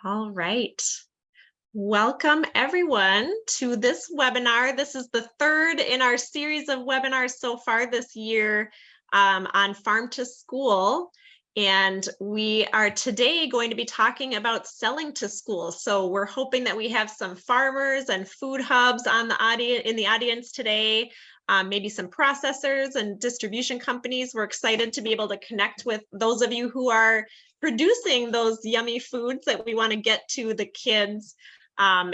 All right. Welcome everyone to this webinar. This is the third in our series of webinars so far this year on farm to school. And we are today going to be talking about selling to schools. So we're hoping that we have some farmers and food hubs on the audience today. Maybe some processors and distribution companies. We're excited to be able to connect with those of you who are producing those yummy foods that we want to get to the kids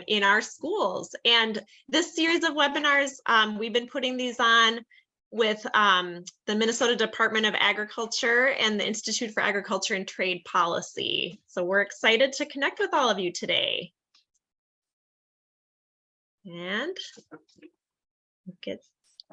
in our schools. And this series of webinars, we've been putting these on with the Minnesota Department of Agriculture and the Institute for Agriculture and Trade Policy. So we're excited to connect with all of you today. And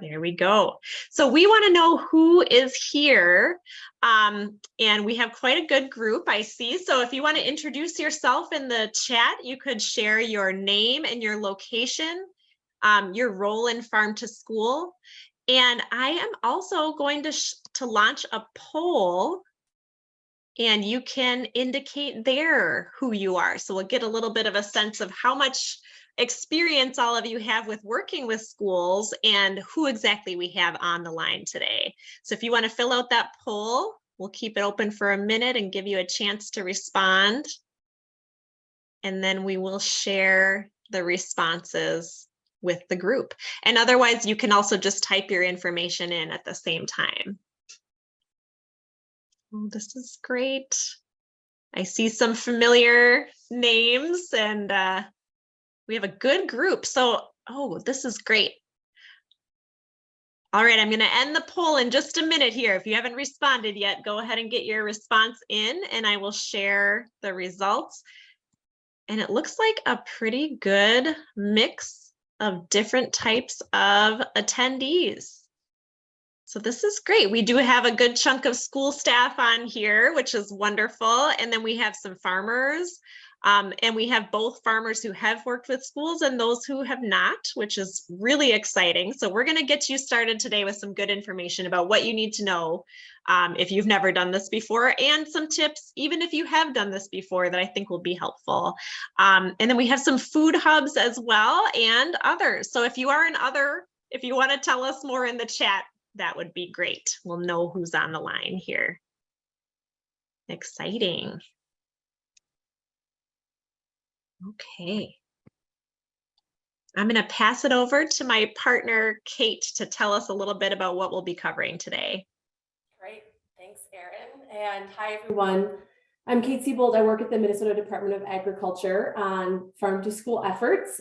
there we go. So we want to know who is here. And we have quite a good group, I see. So if you want to introduce yourself in the chat, you could share your name and your location, your role in Farm to School. And I am also going to launch a poll, and you can indicate there who you are. So we'll get a little bit of a sense of how much experience all of you have with working with schools and who exactly we have on the line today. So if you want to fill out that poll, we'll keep it open for a minute and give you a chance to respond. And then we will share the responses with the group. And otherwise, you can also just type your information in at the same time. Oh, this is great. I see some familiar names, and we have a good group. So, oh, this is great. All right, I'm going to end the poll in just a minute here. If you haven't responded yet, go ahead and get your response in, and I will share the results. And it looks like a pretty good mix of different types of attendees. So this is great. We do have a good chunk of school staff on here, which is wonderful. And then we have some farmers. And we have both farmers who have worked with schools and those who have not, which is really exciting. So we're going to get you started today with some good information about what you need to know if you've never done this before, and some tips, even if you have done this before, that I think will be helpful. And then we have some food hubs as well and others. So if you are in other, if you want to tell us more in the chat, that would be great. We'll know who's on the line here. Exciting. Okay. I'm going to pass it over to my partner, Kate, to tell us a little bit about what we'll be covering today. Great. Thanks, Erin. And hi, everyone. I'm Kate Seybold. I work at the Minnesota Department of Agriculture on farm to school efforts.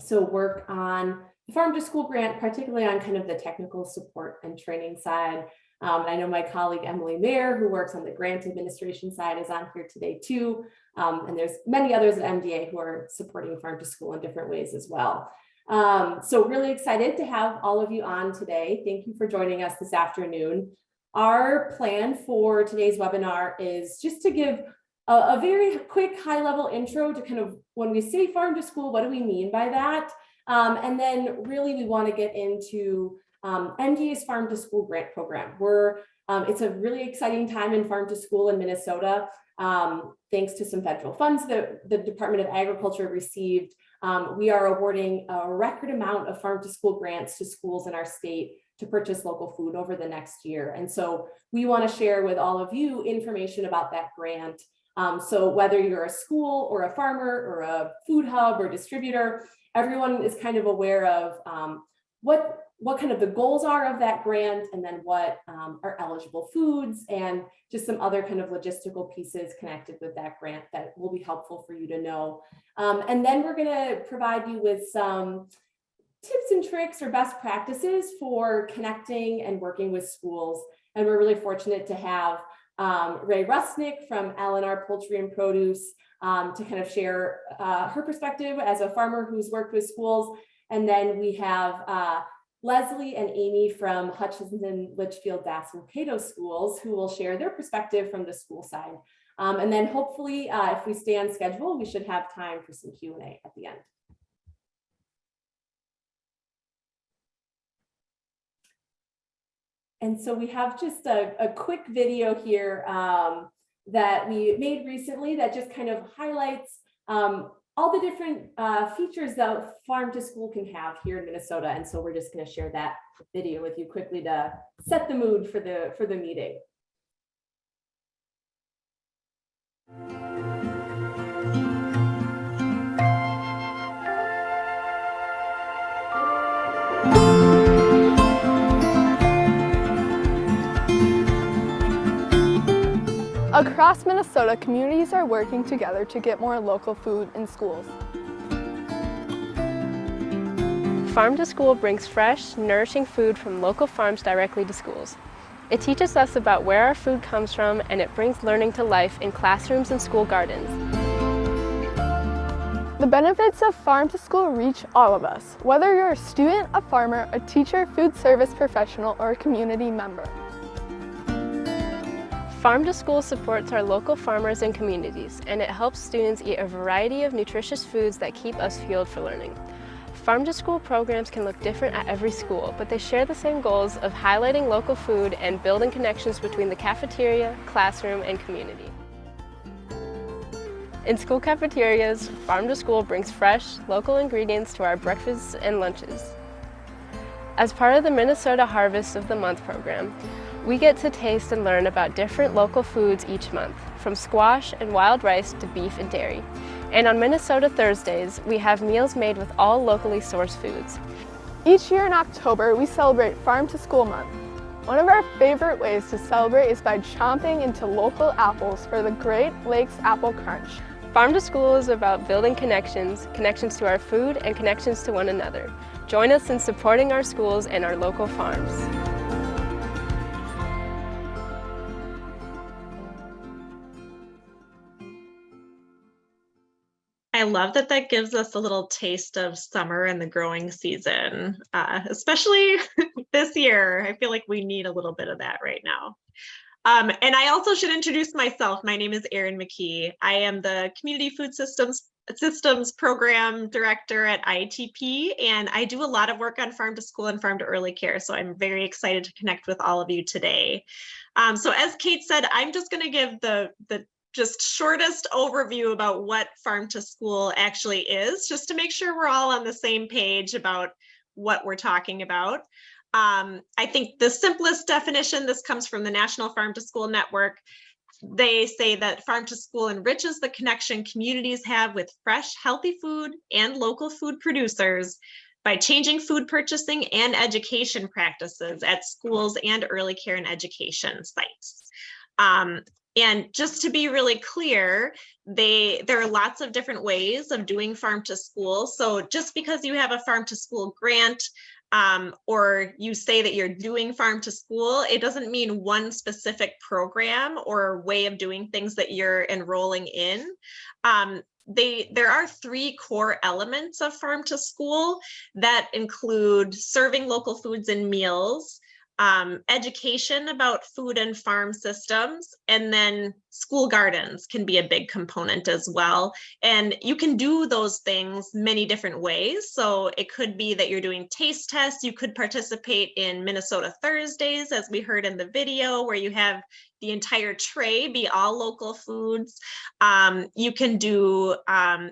So work on the farm to school grant, particularly on kind of the technical support and training side. I know my colleague, Aimee, who works on the grant administration side, is on here today too. And there's many others at MDA who are supporting farm to school in different ways as well. So really excited to have all of you on today. Thank you for joining us this afternoon. Our plan for today's webinar is just to give a very quick high-level intro to kind of, when we say farm to school, what do we mean by that? And then really we want to get into MDA's Farm to School grant program. It's a really exciting time in farm to school in Minnesota. Thanks to some federal funds that the Department of Agriculture received, we are awarding a record amount of farm to school grants to schools in our state to purchase local food over the next year. And so we want to share with all of you information about that grant. So whether you're a school or a farmer or a food hub or distributor, everyone is kind of aware of what kind of the goals are of that grant, and then what are eligible foods, and just some other kind of logistical pieces connected with that grant that will be helpful for you to know. And then we're going to provide you with some tips and tricks or best practices for connecting and working with schools. And we're really fortunate to have Rusnak from L&R Poultry and Produce to kind of share her perspective as a farmer who's worked with schools. And then we have Leslie and Aimee from Hutchinson, Litchfield, Dassel, Cokato schools, who will share their perspective from the school side. And then hopefully, if we stay on schedule, we should have time for some Q&A at the end. And so we have just a quick video here that we made recently that just kind of highlights all the different features that farm to school can have here in Minnesota. And so we're just going to share that video with you quickly to set the mood for the meeting. Across Minnesota, communities are working together to get more local food in schools. Farm to School brings fresh, nourishing food from local farms directly to schools. It teaches us about where our food comes from, and it brings learning to life in classrooms and school gardens. The benefits of Farm to School reach all of us, whether you're a student, a farmer, a teacher, food service professional, or a community member. Farm to School supports our local farmers and communities, and it helps students eat a variety of nutritious foods that keep us fueled for learning. Farm to School programs can look different at every school, but they share the same goals of highlighting local food and building connections between the cafeteria, classroom, and community. In school cafeterias, Farm to School brings fresh, local ingredients to our breakfasts and lunches. As part of the Minnesota Harvest of the Month program, we get to taste and learn about different local foods each month, from squash and wild rice to beef and dairy. And on Minnesota Thursdays, we have meals made with all locally sourced foods. Each year in October, we celebrate Farm to School Month. One of our favorite ways to celebrate is by chomping into local apples for the Great Lakes Apple Crunch. Farm to School is about building connections, connections to our food and connections to one another. Join us in supporting our schools and our local farms. I love that that gives us a little taste of summer and the growing season, especially this year. I feel like we need a little bit of that right now. And I also should introduce myself. My name is Erin McKee. I am the Community Food Systems Program Director at ITP, and I do a lot of work on farm to school and farm to early care. So I'm very excited to connect with all of you today. So as Kate said, I'm just going to give the just shortest overview about what farm to school actually is, just to make sure we're all on the same page about what we're talking about. I think the simplest definition, this comes from the National Farm to School Network. They say that farm to school enriches the connection communities have with fresh, healthy food and local food producers by changing food purchasing and education practices at schools and early care and education sites. And just to be really clear, there are lots of different ways of doing farm to school. So just because you have a farm to school grant, or you say that you're doing farm to school, it doesn't mean one specific program or way of doing things that you're enrolling in. There are three core elements of farm to school that include serving local foods and meals, education about food and farm systems, and then school gardens can be a big component as well. And you can do those things many different ways. So it could be that you're doing taste tests. You could participate in Minnesota Thursdays, as we heard in the video, where you have the entire tray be all local foods. You can do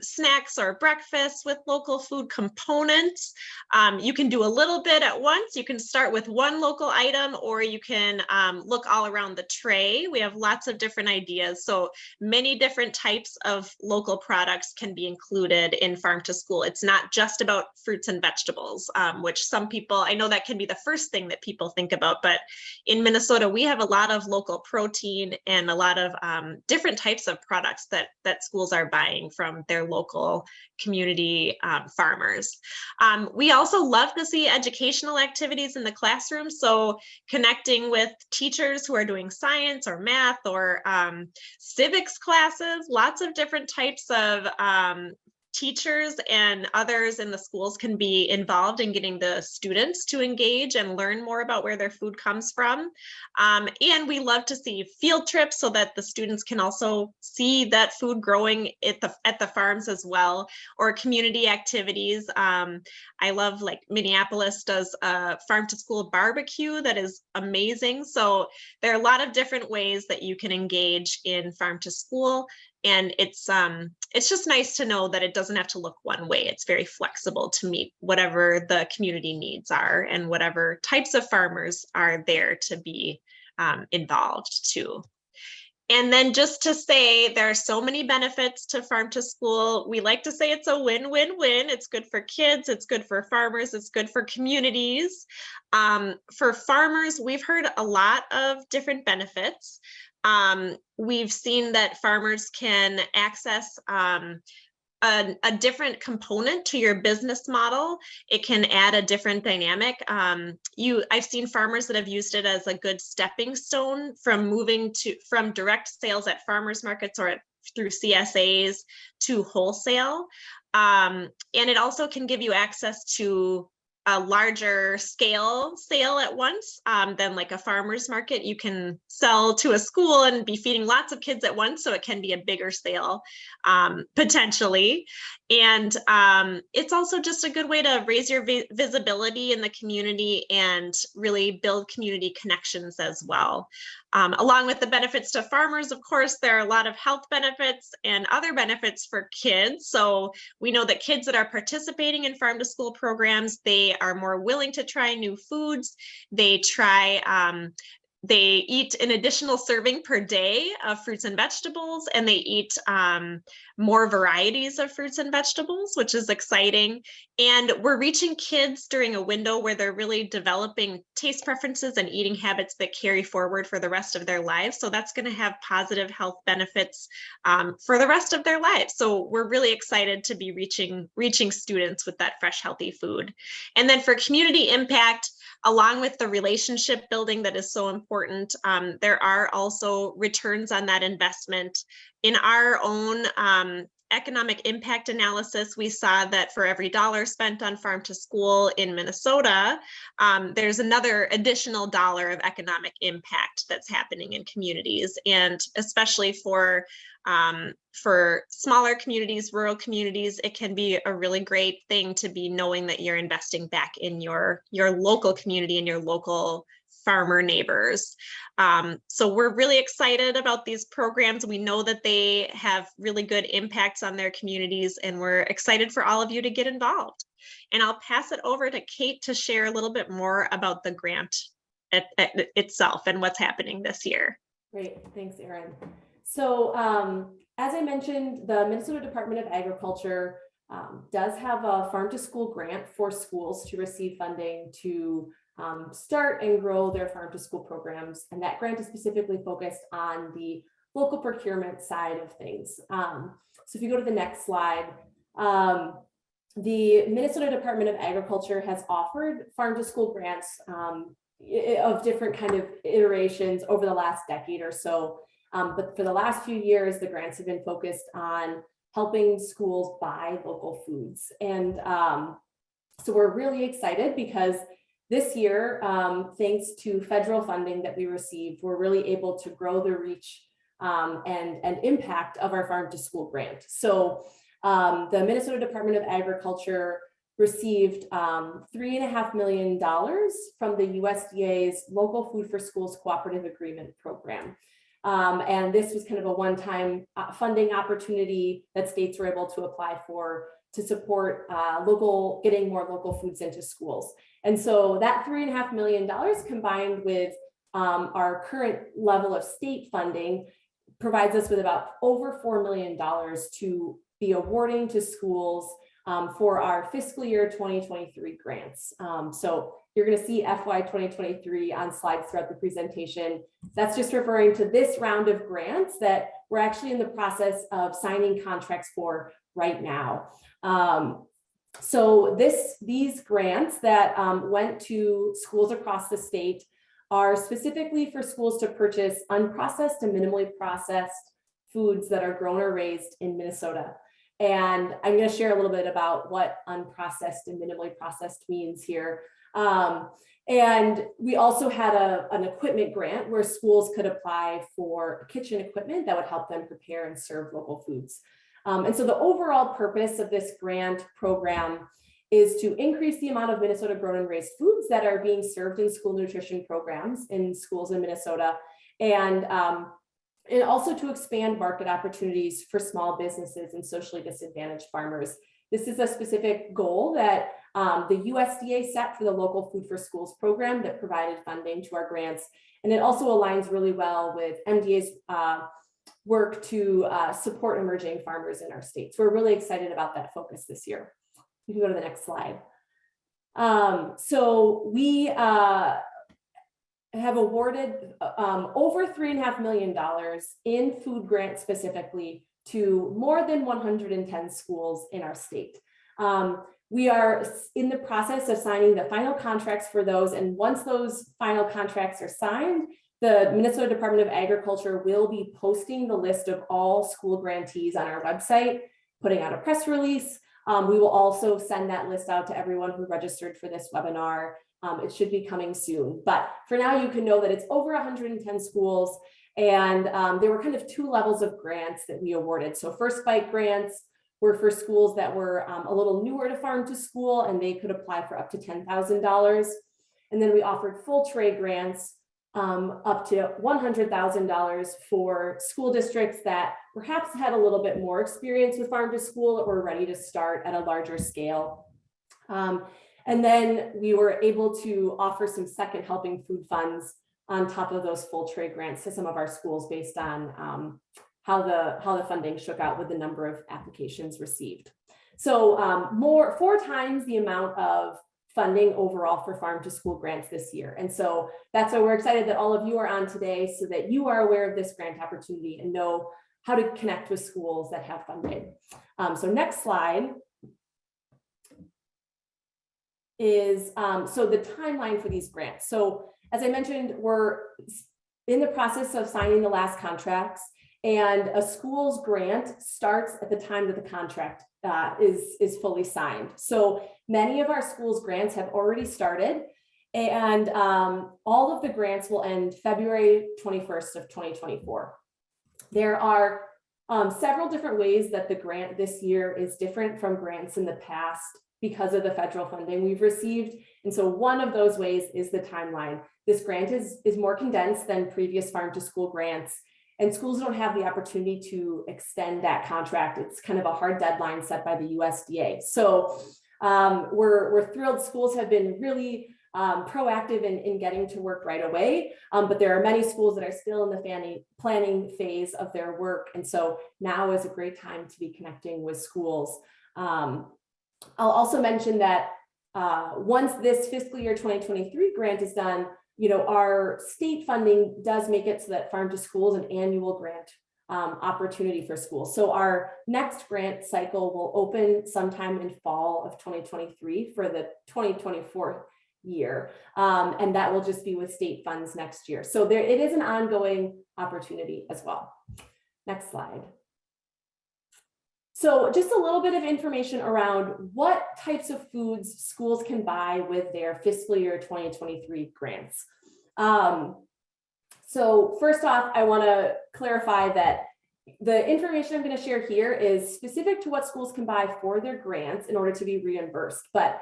snacks or breakfasts with local food components. You can do a little bit at once. You can start with one local item, or you can look all around the tray. We have lots of different ideas. So many different types of local products can be included in farm to school. It's not just about fruits and vegetables, which some people, I know that can be the first thing that people think about, but in Minnesota, we have a lot of local protein and a lot of different types of products that schools are buying from their local community farmers. We also love to see educational activities in the classroom. So connecting with teachers who are doing science or math or civics classes, lots of different types of teachers and others in the schools can be involved in getting the students to engage and learn more about where their food comes from. And we love to see field trips so that the students can also see that food growing at the farms as well, or community activities. I love, like, Minneapolis does a farm to school barbecue that is amazing. So there are a lot of different ways that you can engage in farm to school. And it's just nice to know that it doesn't have to look one way. It's very flexible to meet whatever the community needs are and whatever types of farmers are there to be involved too. And then just to say, there are so many benefits to farm to school. We like to say it's a win-win-win. It's good for kids, it's good for farmers, it's good for communities. For farmers, we've heard a lot of different benefits. We've seen that farmers can access a different component to your business model. It can add a different dynamic. I've seen farmers that have used it as a good stepping stone from moving from direct sales at farmers markets or through CSAs to wholesale. And it also can give you access to a larger scale sale at once than like a farmer's market. You can sell to a school and be feeding lots of kids at once, so it can be a bigger sale potentially. And it's also just a good way to raise your visibility in the community and really build community connections as well. Along with the benefits to farmers, of course, there are a lot of health benefits and other benefits for kids. So we know that kids that are participating in farm to school programs, they are more willing to try new foods. They eat an additional serving per day of fruits and vegetables, and they eat more varieties of fruits and vegetables, which is exciting. And we're reaching kids during a window where they're really developing taste preferences and eating habits that carry forward for the rest of their lives. So that's going to have positive health benefits for the rest of their lives. So we're really excited to be reaching students with that fresh, healthy food. And then for community impact, along with the relationship building that is so important, there are also returns on that investment. In our own economic impact analysis, we saw that for every $1 spent on farm to school in Minnesota, there's another additional $1 of economic impact that's happening in communities. And especially for smaller communities, rural communities, it can be a really great thing to be knowing that you're investing back in your local community and your local farmer neighbors. So we're really excited about these programs. We know that they have really good impacts on their communities, and we're excited for all of you to get involved. And I'll pass it over to Kate to share a little bit more about the grant itself and what's happening this year. Great, thanks, Erin. So as I mentioned, the Minnesota Department of Agriculture does have a farm to school grant for schools to receive funding to start and grow their farm to school programs. And that grant is specifically focused on the local procurement side of things. So if you go to the next slide, the Minnesota Department of Agriculture has offered farm to school grants of different kind of iterations over the last decade or so. But for the last few years, the grants have been focused on helping schools buy local foods. And so we're really excited because this year, thanks to federal funding that we received, we're really able to grow the reach and impact of our farm to school grant. So the Minnesota Department of Agriculture received $3.5 million from the USDA's Local Food for Schools Cooperative Agreement Program. And this was kind of a one-time funding opportunity that states were able to apply for to support getting more local foods into schools. And so that $3.5 million combined with our current level of state funding provides us with about over $4 million to be awarding to schools for our fiscal year 2023 grants. So you're going to see FY 2023 on slides throughout the presentation. That's just referring to this round of grants that we're actually in the process of signing contracts for right now. So these grants that went to schools across the state are specifically for schools to purchase unprocessed and minimally processed foods that are grown or raised in Minnesota. And I'm going to share a little bit about what unprocessed and minimally processed means here. And we also had an equipment grant where schools could apply for kitchen equipment that would help them prepare and serve local foods. And so the overall purpose of this grant program is to increase the amount of Minnesota grown and raised foods that are being served in school nutrition programs in schools in Minnesota, and also to expand market opportunities for small businesses and socially disadvantaged farmers. This is a specific goal that the USDA set for the Local Food for Schools program that provided funding to our grants. And it also aligns really well with MDA's work to support emerging farmers in our state. So we're really excited about that focus this year. You can go to the next slide. So we have awarded over $3.5 million in food grants specifically to more than 110 schools in our state. We are in the process of signing the final contracts for those, and once those final contracts are signed, the Minnesota Department of Agriculture will be posting the list of all school grantees on our website, putting out a press release. We will also send that list out to everyone who registered for this webinar. It should be coming soon, but for now you can know that it's over 110 schools, and there were kind of two levels of grants that we awarded. So first bite grants were for schools that were a little newer to farm to school, and they could apply for up to $10,000. And then we offered full tray grants up to $100,000 for school districts that perhaps had a little bit more experience with farm to school or were ready to start at a larger scale. And then we were able to offer some second helping food funds on top of those full tray grants to some of our schools based on how the funding shook out with the number of applications received. So 4 times the amount of funding overall for farm to school grants this year. And so that's why we're excited that all of you are on today, so that you are aware of this grant opportunity and know how to connect with schools that have funding. So next slide is so the timeline for these grants. So as I mentioned, we're in the process of signing the last contracts, and a school's grant starts at the time that the contract is fully signed. So many of our schools' grants have already started, and all of the grants will end February 21st of 2024. There are several different ways that the grant this year is different from grants in the past because of the federal funding we've received. And so one of those ways is the timeline. This grant is more condensed than previous farm to school grants, and schools don't have the opportunity to extend that contract. It's kind of a hard deadline set by the USDA. So we're thrilled. Schools have been really proactive in getting to work right away, but there are many schools that are still in the planning phase of their work. And so now is a great time to be connecting with schools. I'll also mention that once this fiscal year 2023 grant is done, our state funding does make it so that farm to school is an annual grant opportunity for schools. So our next grant cycle will open sometime in fall of 2023 for the 2024 year. And that will just be with state funds next year. So it is an ongoing opportunity as well. Next slide. So just a little bit of information around what types of foods schools can buy with their fiscal year 2023 grants. So first off, I want to clarify that the information I'm going to share here is specific to what schools can buy for their grants in order to be reimbursed, but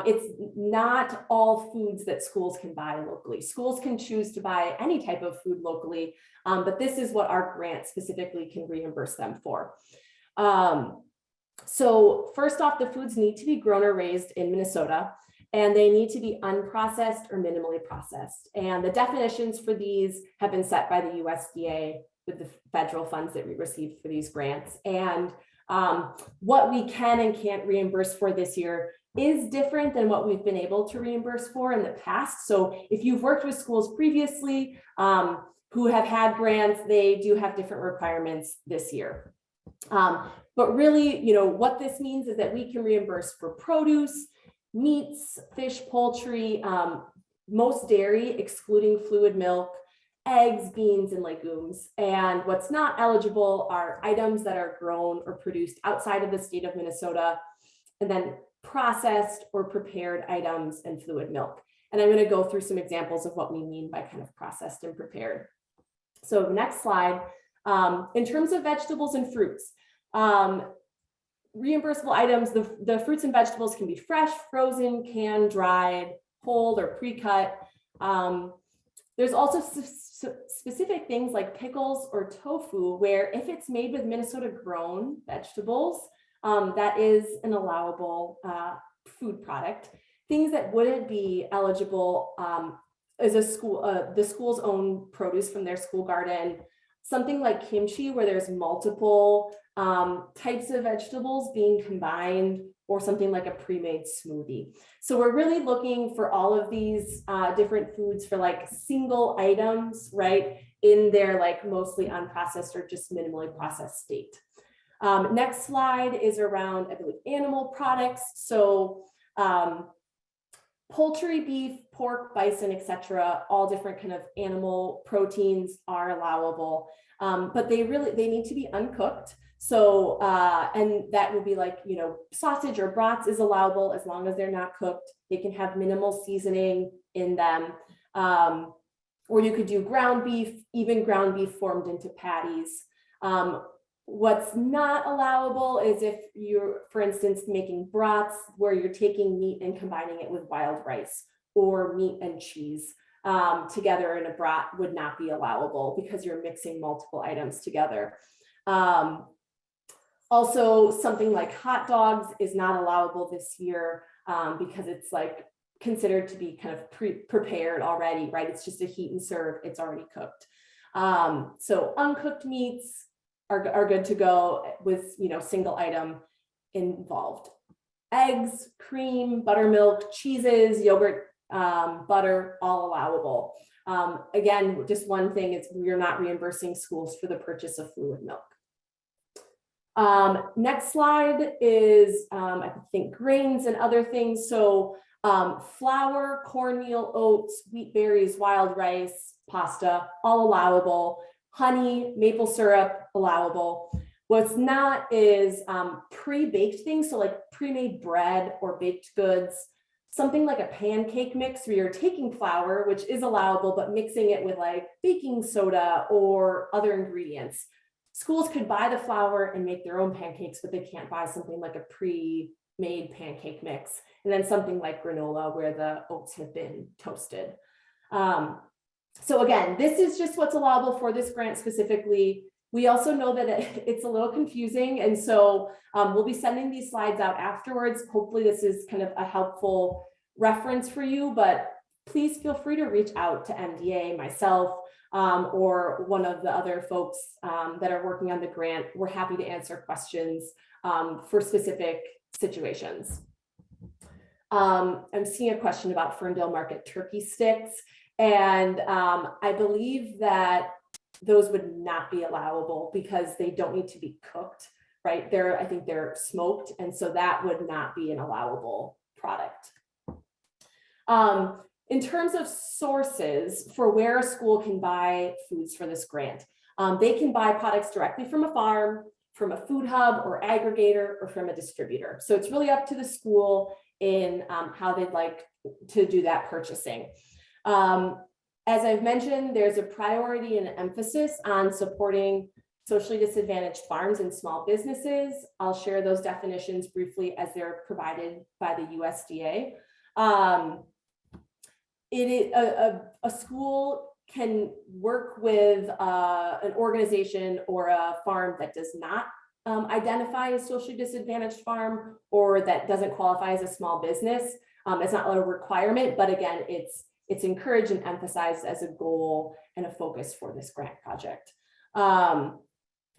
it's not all foods that schools can buy locally. Schools can choose to buy any type of food locally, but this is what our grant specifically can reimburse them for. So first off, the foods need to be grown or raised in Minnesota, and they need to be unprocessed or minimally processed. And the definitions for these have been set by the USDA with the federal funds that we received for these grants. And what we can and can't reimburse for this year is different than what we've been able to reimburse for in the past. So if you've worked with schools previously who have had grants, they do have different requirements this year. But really, what this means is that we can reimburse for produce, meats, fish, poultry, most dairy, excluding fluid milk, eggs, beans, and legumes. And what's not eligible are items that are grown or produced outside of the state of Minnesota, and then processed or prepared items and fluid milk. And I'm going to go through some examples of what we mean by kind of processed and prepared. So next slide, in terms of vegetables and fruits, reimbursable items, the fruits and vegetables can be fresh, frozen, canned, dried, whole, or pre-cut. There's also specific things like pickles or tofu, where if it's made with Minnesota grown vegetables, that is an allowable food product. Things that wouldn't be eligible is the school's own produce from their school garden. Something like kimchi, where there's multiple types of vegetables being combined, or something like a pre-made smoothie. So we're really looking for all of these different foods for like single items, right, in their like mostly unprocessed or just minimally processed state. Next slide is around, I believe, animal products. So poultry, beef, pork, bison, etc., all different kind of animal proteins are allowable, but they need to be uncooked. So, and that would be like, you know, sausage or brats is allowable as long as they're not cooked. They can have minimal seasoning in them. Or you could do ground beef, even ground beef formed into patties. What's not allowable is if you're, for instance, making brats where you're taking meat and combining it with wild rice, or meat and cheese together in a brat would not be allowable because you're mixing multiple items together. Also, something like hot dogs is not allowable this year because it's like considered to be kind of prepared already, right? It's just a heat and serve, it's already cooked. So uncooked meats are good to go with, you know, single item involved. Eggs, cream, buttermilk, cheeses, yogurt, butter, all allowable. Again, just one thing is we're not reimbursing schools for the purchase of fluid milk. Next slide is, I think, grains and other things. So flour, cornmeal, oats, wheat berries, wild rice, pasta, all allowable. Honey, maple syrup, allowable. What's not is pre-baked things, so like pre-made bread or baked goods, something like a pancake mix where you're taking flour, which is allowable, but mixing it with like baking soda or other ingredients. Schools could buy the flour and make their own pancakes, but they can't buy something like a pre-made pancake mix. And then something like granola where the oats have been toasted. So again, this is just what's allowable for this grant specifically. We also know that it's a little confusing. And so we'll be sending these slides out afterwards. Hopefully this is kind of a helpful reference for you, but please feel free to reach out to MDA, myself, or one of the other folks that are working on the grant. We're happy to answer questions for specific situations. I'm seeing a question about Ferndale Market turkey sticks. And I believe that those would not be allowable because they don't need to be cooked, right? I think they're smoked. And so that would not be an allowable product. In terms of sources for where a school can buy foods for this grant, they can buy products directly from a farm, from a food hub or aggregator, or from a distributor. So it's really up to the school in how they'd like to do that purchasing. As I've mentioned, there's a priority and emphasis on supporting socially disadvantaged farms and small businesses. I'll share those definitions briefly as they're provided by the USDA. A school can work with an organization or a farm that does not identify as socially disadvantaged farm, or that doesn't qualify as a small business. It's not a requirement, but again, it's encouraged and emphasized as a goal and a focus for this grant project.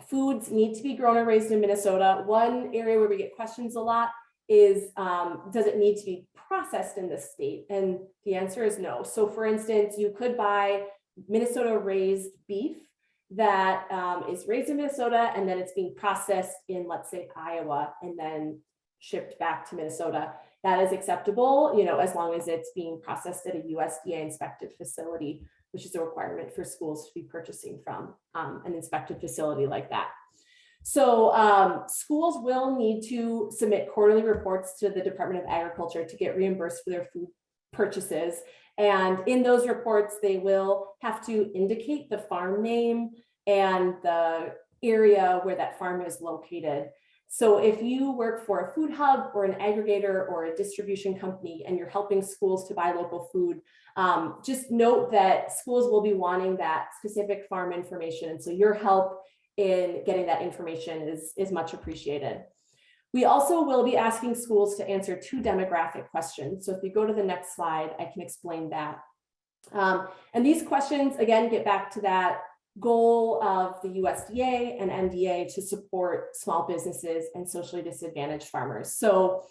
Foods need to be grown or raised in Minnesota. One area where we get questions a lot is, does it need to be processed in the state? And the answer is no. So for instance, you could buy Minnesota raised beef that is raised in Minnesota, and then it's being processed in, let's say, Iowa, and then shipped back to Minnesota. That is acceptable, you know, as long as it's being processed at a USDA inspected facility. which is a requirement for schools to be purchasing from an inspected facility like that. So schools will need to submit quarterly reports to the Department of Agriculture to get reimbursed for their food purchases. And in those reports, they will have to indicate the farm name and the area where that farm is located. So if you work for a food hub or an aggregator or a distribution company and you're helping schools to buy local food, just note that schools will be wanting that specific farm information. And so your help in getting that information is much appreciated. We also will be asking schools to answer 2 demographic questions. So if you go to the next slide, I can explain that. And these questions, again, get back to that goal of the USDA and MDA to support small businesses and socially disadvantaged farmers. So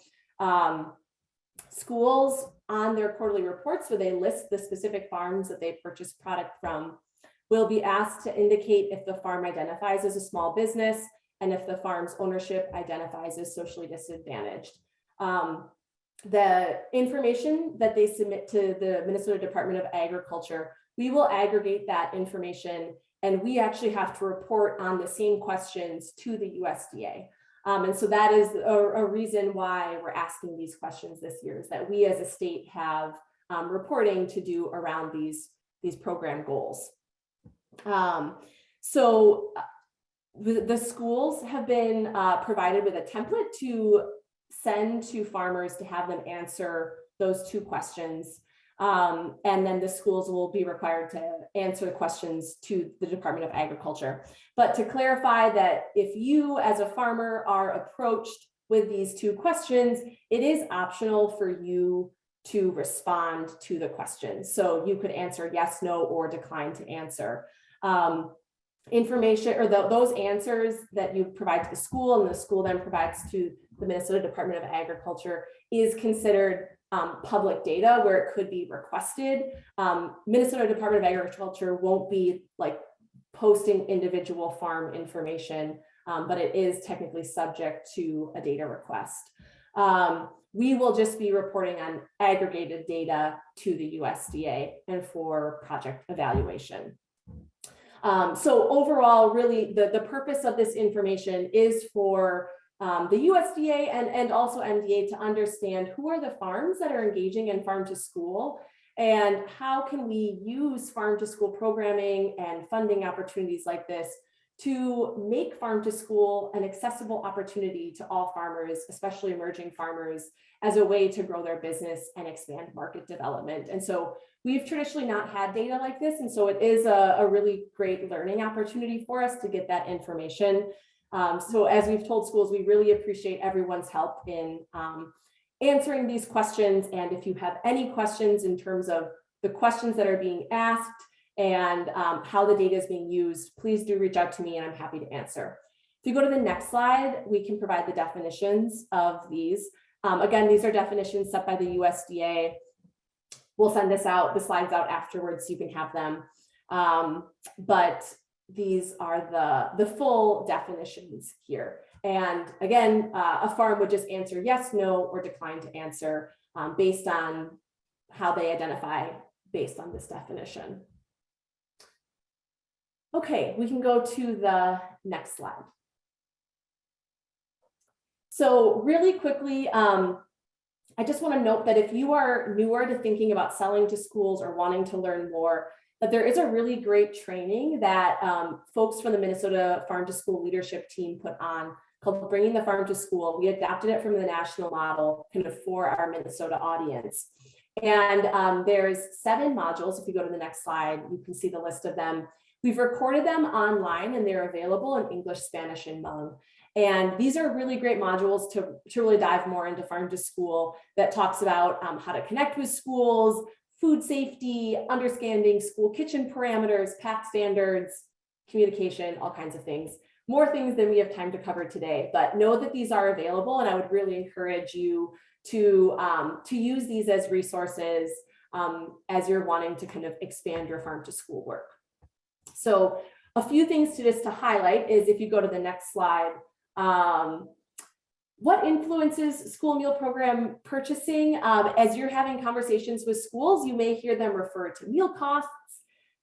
schools on their quarterly reports, where they list the specific farms that they purchase product from, will be asked to indicate if the farm identifies as a small business and if the farm's ownership identifies as socially disadvantaged. The information that they submit to the Minnesota Department of Agriculture, we will aggregate that information, and we actually have to report on the same questions to the USDA. And so that is a reason why we're asking these questions this year, is that we as a state have reporting to do around these program goals. So the schools have been provided with a template to send to farmers to have them answer those 2 questions. And then the schools will be required to answer the questions to the Department of Agriculture. But to clarify that if you as a farmer are approached with these 2 questions, it is optional for you to respond to the questions. So you could answer yes, no, or decline to answer. Information or those answers that you provide to the school and the school then provides to the Minnesota Department of Agriculture is considered public data where it could be requested. Minnesota Department of Agriculture won't be like posting individual farm information, but it is technically subject to a data request. We will just be reporting on aggregated data to the USDA and for project evaluation. So overall, really the purpose of this information is for the USDA and also MDA to understand who are the farms that are engaging in farm to school and how can we use farm to school programming and funding opportunities like this to make farm to school an accessible opportunity to all farmers, especially emerging farmers, as a way to grow their business and expand market development. And so we've traditionally not had data like this. And so it is a really great learning opportunity for us to get that information. So as we've told schools, we really appreciate everyone's help in answering these questions. And if you have any questions in terms of the questions that are being asked and how the data is being used, please do reach out to me and I'm happy to answer. If you go to the next slide, we can provide the definitions of these. Again, these are definitions set by the USDA. We'll send the slides out afterwards so you can have them. But these are the full definitions here. And again, a farm would just answer yes, no, or decline to answer based on how they identify based on this definition. Okay, we can go to the next slide. So really quickly, I just want to note that if you are newer to thinking about selling to schools or wanting to learn more, that there is a really great training that folks from the Minnesota Farm to School leadership team put on called Bringing the Farm to School. We adapted it from the national model kind of for our Minnesota audience. And there's 7 modules. If you go to the next slide, you can see the list of them. We've recorded them online and they're available in English, Spanish, and Hmong. And these are really great modules to really dive more into farm to school that talks about how to connect with schools, food safety, understanding school kitchen parameters, PAC standards, communication, all kinds of things. More things than we have time to cover today, but know that these are available and I would really encourage you to use these as resources as you're wanting to kind of expand your farm to school work. So a few things to highlight is if you go to the next slide, what influences school meal program purchasing? As you're having conversations with schools, you may hear them refer to meal costs,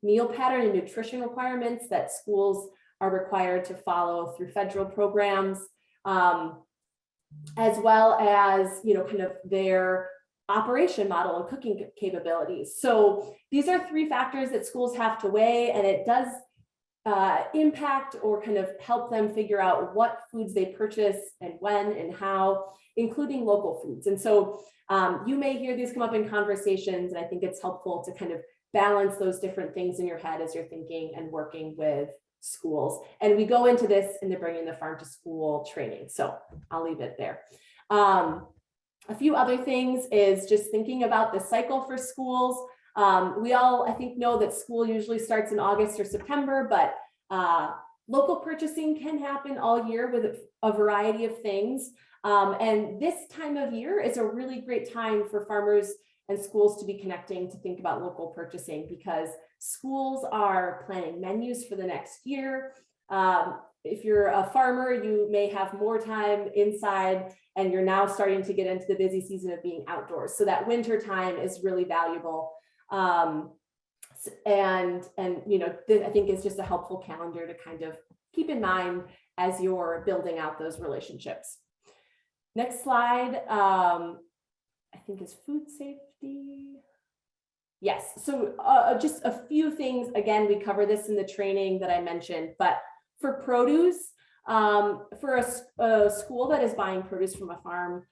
meal pattern and nutrition requirements that schools are required to follow through federal programs, as well as, kind of their operation model and cooking capabilities. So these are 3 factors that schools have to weigh, and it does impact or kind of help them figure out what foods they purchase and when and how, including local foods. And so you may hear these come up in conversations, and I think it's helpful to kind of balance those different things in your head as you're thinking and working with schools. And we go into this in the Bringing the Farm to School training. So I'll leave it there. A few other things is just thinking about the cycle for schools. We all, I think, know that school usually starts in August or September, but local purchasing can happen all year with a variety of things. And this time of year is a really great time for farmers and schools to be connecting to think about local purchasing, because schools are planning menus for the next year. If you're a farmer, you may have more time inside, and you're now starting to get into the busy season of being outdoors. So that winter time is really valuable. I think it's just a helpful calendar to kind of keep in mind as you're building out those relationships. Next slide, I think is food safety. Yes, so just a few things. Again, we cover this in the training that I mentioned, but for produce, for a school that is buying produce from a farm,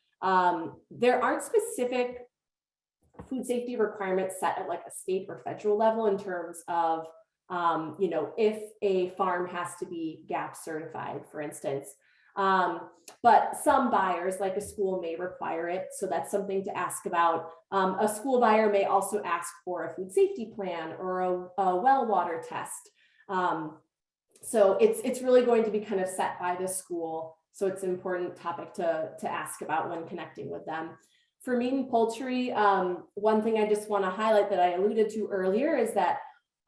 there aren't specific food safety requirements set at like a state or federal level in terms of, if a farm has to be GAP certified, for instance. But some buyers, like a school, may require it. So that's something to ask about. A school buyer may also ask for a food safety plan or a well water test. So it's really going to be kind of set by the school. So it's an important topic to ask about when connecting with them. For meat and poultry, one thing I just want to highlight that I alluded to earlier is that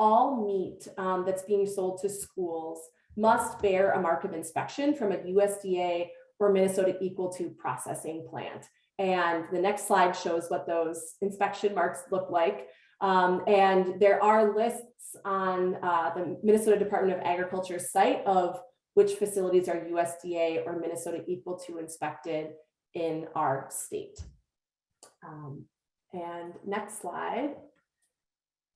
all meat that's being sold to schools must bear a mark of inspection from a USDA or Minnesota Equal to processing plant. And the next slide shows what those inspection marks look like. And there are lists on the Minnesota Department of Agriculture's site of which facilities are USDA or Minnesota Equal to inspected in our state. And next slide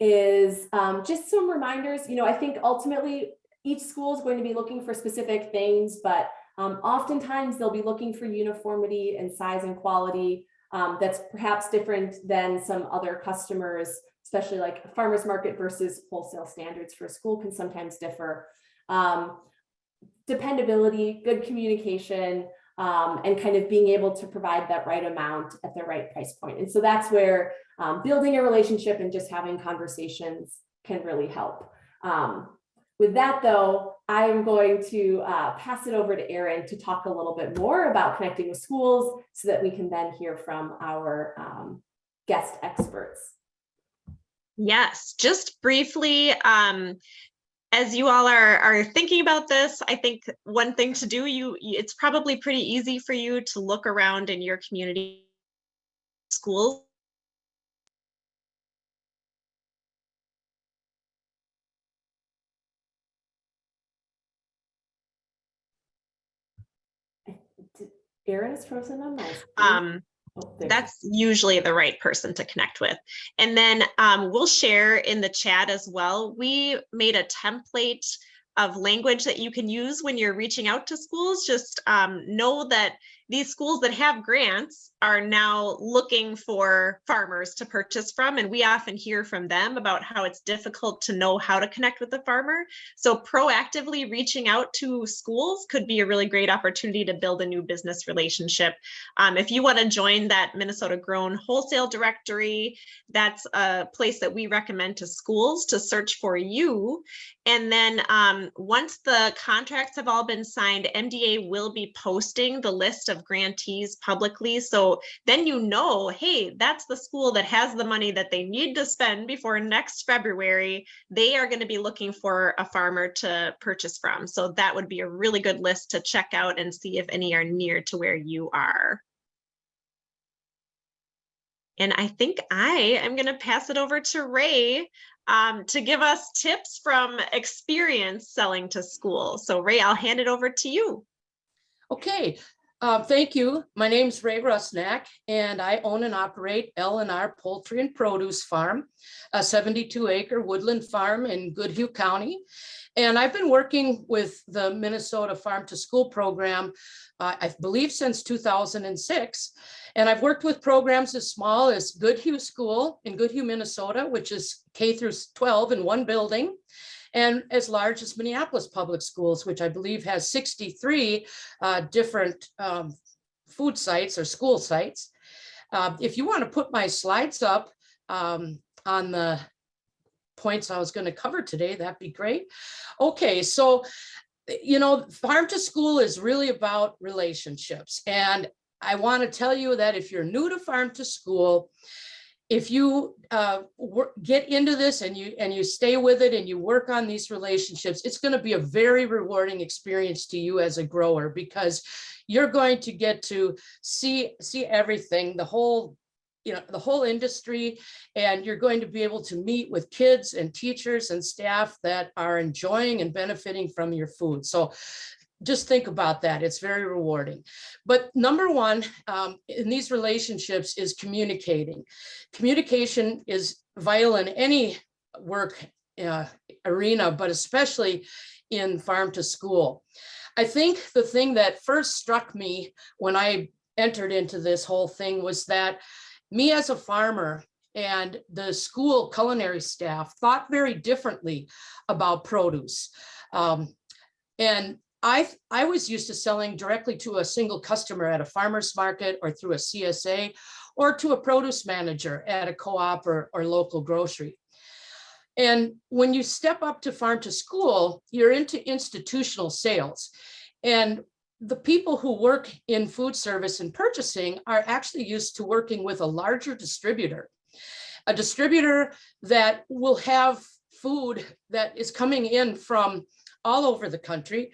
is just some reminders. I think ultimately each school is going to be looking for specific things, but oftentimes they'll be looking for uniformity and size and quality that's perhaps different than some other customers, especially like a farmer's market versus wholesale standards for a school can sometimes differ. Dependability, good communication, and kind of being able to provide that right amount at the right price point. And so that's where building a relationship and just having conversations can really help. With that, though, I am going to pass it over to Erin to talk a little bit more about connecting with schools so that we can then hear from our guest experts. Yes, just briefly, as you all are thinking about this, I think one thing to do, it's probably pretty easy for you to look around in your community schools. Erin is frozen on my screen. That's usually the right person to connect with. And then we'll share in the chat as well. We made a template of language that you can use when you're reaching out to schools. Just know that these schools that have grants are now looking for farmers to purchase from, and we often hear from them about how it's difficult to know how to connect with the farmer. So proactively reaching out to schools could be a really great opportunity to build a new business relationship. If you want to join that Minnesota Grown Wholesale Directory, that's a place that we recommend to schools to search for you. And then once the contracts have all been signed, MDA will be posting the list of grantees publicly. So then hey, that's the school that has the money that they need to spend before next February. They are going to be looking for a farmer to purchase from. So that would be a really good list to check out and see if any are near to where you are. And I think I am going to pass it over to Ray to give us tips from experience selling to school. So Ray, I'll hand it over to you. Okay, thank you. My name's Ray Rusnak, and I own and operate L&R Poultry and Produce Farm, a 72-acre woodland farm in Goodhue County. And I've been working with the Minnesota Farm to School program, I believe since 2006. And I've worked with programs as small as Goodhue School in Goodhue, Minnesota, which is K through 12 in one building, and as large as Minneapolis Public Schools, which I believe has 63 different food sites or school sites. If you want to put my slides up on the points I was going to cover today, that'd be great. Okay, so, you know, farm to school is really about relationships. And I want to tell you that if you're new to farm to school, if you get into this and you stay with it and you work on these relationships, it's going to be a very rewarding experience to you as a grower, because you're going to get to see everything, the whole industry, and you're going to be able to meet with kids and teachers and staff that are enjoying and benefiting from your food. So just think about that. It's very rewarding. But number one in these relationships is communicating. Communication is vital in any work arena, but especially in farm to school. I think the thing that first struck me when I entered into this whole thing was that me as a farmer and the school culinary staff thought very differently about produce. And I was used to selling directly to a single customer at a farmer's market or through a CSA, or to a produce manager at a co-op or local grocery. And when you step up to farm to school, you're into institutional sales. And the people who work in food service and purchasing are actually used to working with a larger distributor, a distributor that will have food that is coming in from all over the country,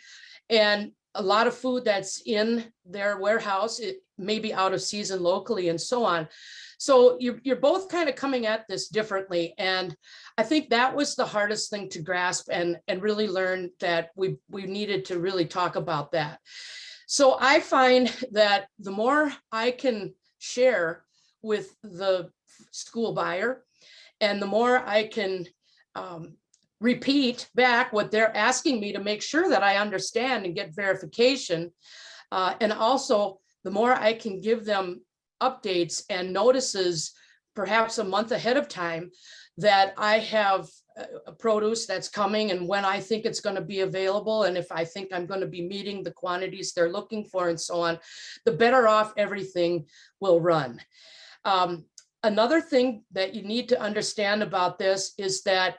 and a lot of food that's in their warehouse, it may be out of season locally and so on. So you're both kind of coming at this differently. And I think that was the hardest thing to grasp and really learn that we needed to really talk about that. So I find that the more I can share with the school buyer, and the more I can repeat back what they're asking me to make sure that I understand and get verification. And also the more I can give them updates and notices, perhaps a month ahead of time, that I have a produce that's coming and when I think it's going to be available, and if I think I'm going to be meeting the quantities they're looking for and so on, the better off everything will run. Another thing that you need to understand about this is that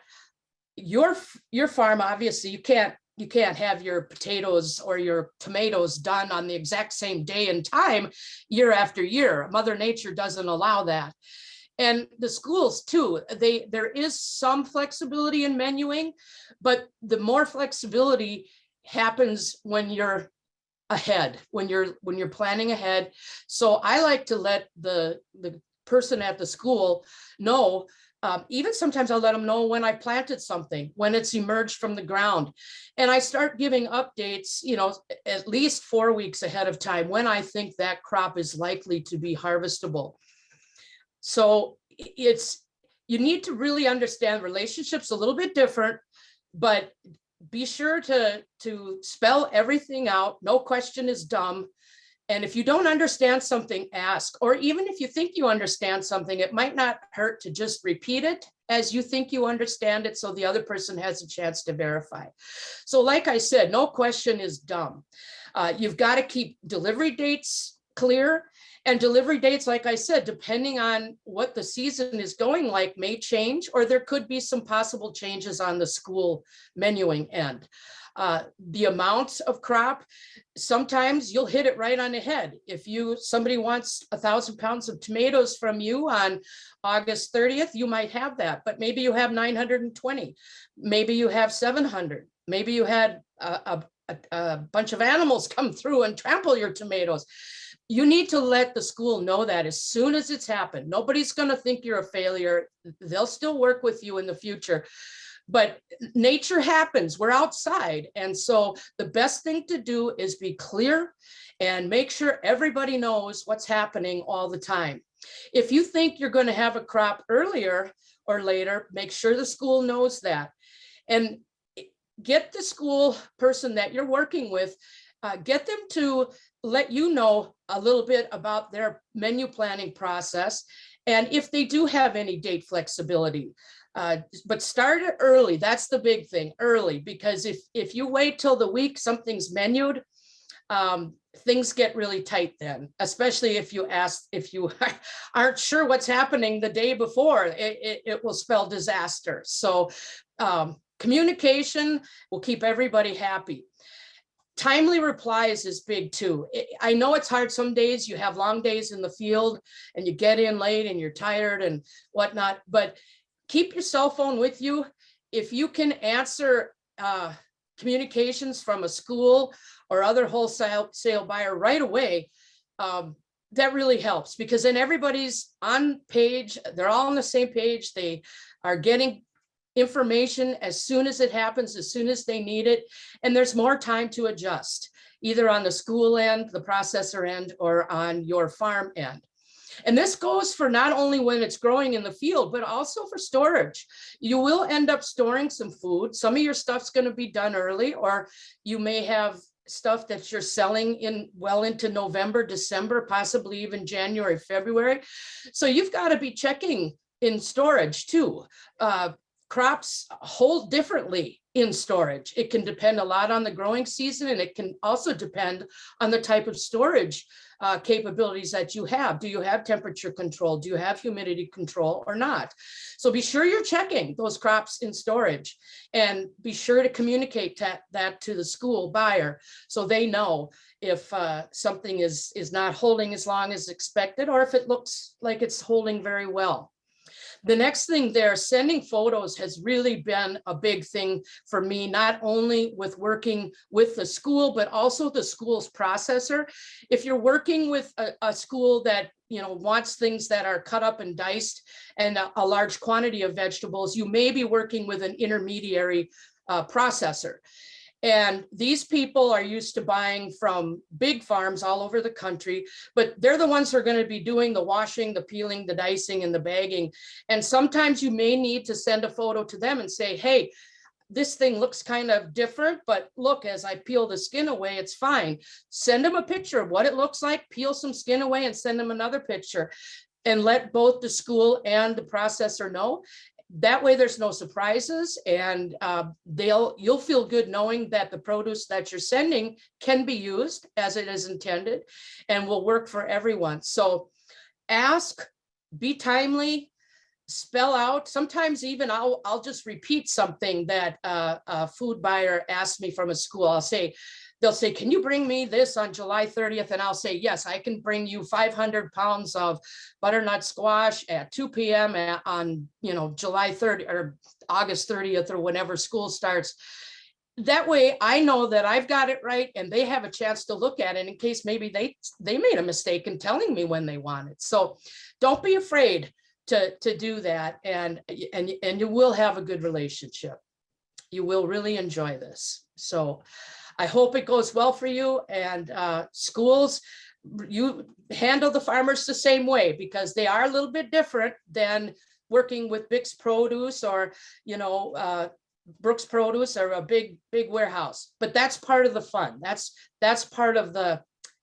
your farm, obviously you can't have your potatoes or your tomatoes done on the exact same day and time year after year. Mother Nature doesn't allow that. And the schools too, there is some flexibility in menuing, but the more flexibility happens when you're ahead, when you're planning ahead. So I like to let the person at the school know. Even sometimes I'll let them know when I planted something, when it's emerged from the ground. And I start giving updates, you know, at least 4 weeks ahead of time when I think that crop is likely to be harvestable. So you need to really understand relationships a little bit different, but be sure to spell everything out. No question is dumb. And if you don't understand something, ask. Or even if you think you understand something, it might not hurt to just repeat it as you think you understand it, so the other person has a chance to verify. So like I said, no question is dumb. You've got to keep delivery dates clear. And delivery dates, like I said, depending on what the season is going like, may change, or there could be some possible changes on the school menuing end. The amount of crop, sometimes you'll hit it right on the head. If somebody wants 1,000 pounds of tomatoes from you on August 30th, you might have that, but maybe you have 920, maybe you have 700, maybe you had a bunch of animals come through and trample your tomatoes. you need to let the school know that as soon as it's happened. Nobody's going to think you're a failure. They'll still work with you in the future. But nature happens, we're outside. And so the best thing to do is be clear and make sure everybody knows what's happening all the time. If you think you're going to have a crop earlier or later, make sure the school knows that. And get the school person that you're working with, get them to let you know a little bit about their menu planning process. And if they do have any date flexibility. But start it early. That's the big thing, early, because if you wait till the week something's menued, things get really tight then, especially if you aren't sure what's happening the day before, it will spell disaster. So communication will keep everybody happy. Timely replies is big too. I know it's hard. Some days you have long days in the field and you get in late and you're tired and whatnot, but keep your cell phone with you. If you can answer communications from a school or other wholesale buyer right away, that really helps, because then everybody's on page. They're all on the same page. They are getting information as soon as it happens, as soon as they need it. And there's more time to adjust, either on the school end, the processor end, or on your farm end. And this goes for not only when it's growing in the field, but also for storage. You will end up storing some food. Some of your stuff's going to be done early, or you may have stuff that you're selling in well into November, December, possibly even January, February. So you've got to be checking in storage too. Crops hold differently in storage. It can depend a lot on the growing season, and it can also depend on the type of storage capabilities that you have. Do you have temperature control? Do you have humidity control or not? So be sure you're checking those crops in storage, and be sure to communicate that to the school buyer so they know if something is not holding as long as expected, or if it looks like it's holding very well. The next thing there, sending photos has really been a big thing for me, not only with working with the school, but also the school's processor. If you're working with a school that wants things that are cut up and diced and a large quantity of vegetables, you may be working with an intermediary processor. And these people are used to buying from big farms all over the country, but they're the ones who are going to be doing the washing, the peeling, the dicing, and the bagging. And sometimes you may need to send a photo to them and say, hey, this thing looks kind of different, but look, as I peel the skin away, it's fine. Send them a picture of what it looks like, peel some skin away, and send them another picture, and let both the school and the processor know. That way there's no surprises, and you'll feel good knowing that the produce that you're sending can be used as it is intended and will work for everyone. So ask, be timely, spell out. Sometimes even I'll just repeat something that a food buyer asked me from a school. They'll say, can you bring me this on July 30th? And I'll say, yes, I can bring you 500 pounds of butternut squash at 2 p.m. on July 30th or August 30th or whenever school starts. That way I know that I've got it right, and they have a chance to look at it in case maybe they made a mistake in telling me when they want it. So don't be afraid to do that, and you will have a good relationship. You will really enjoy this. So I hope it goes well for you, and schools, you handle the farmers the same way, because they are a little bit different than working with Bix Produce or, Brooks Produce or a big warehouse. But that's part of the fun. That's part of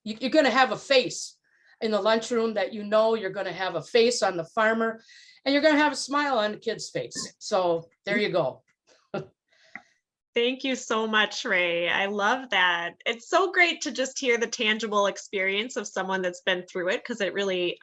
you're going to have a face in the lunchroom that you're going to have a face on the farmer, and you're going to have a smile on the kid's face. So there you go. Thank you so much, Ray. I love that. It's so great to just hear the tangible experience of someone that's been through it, because it really,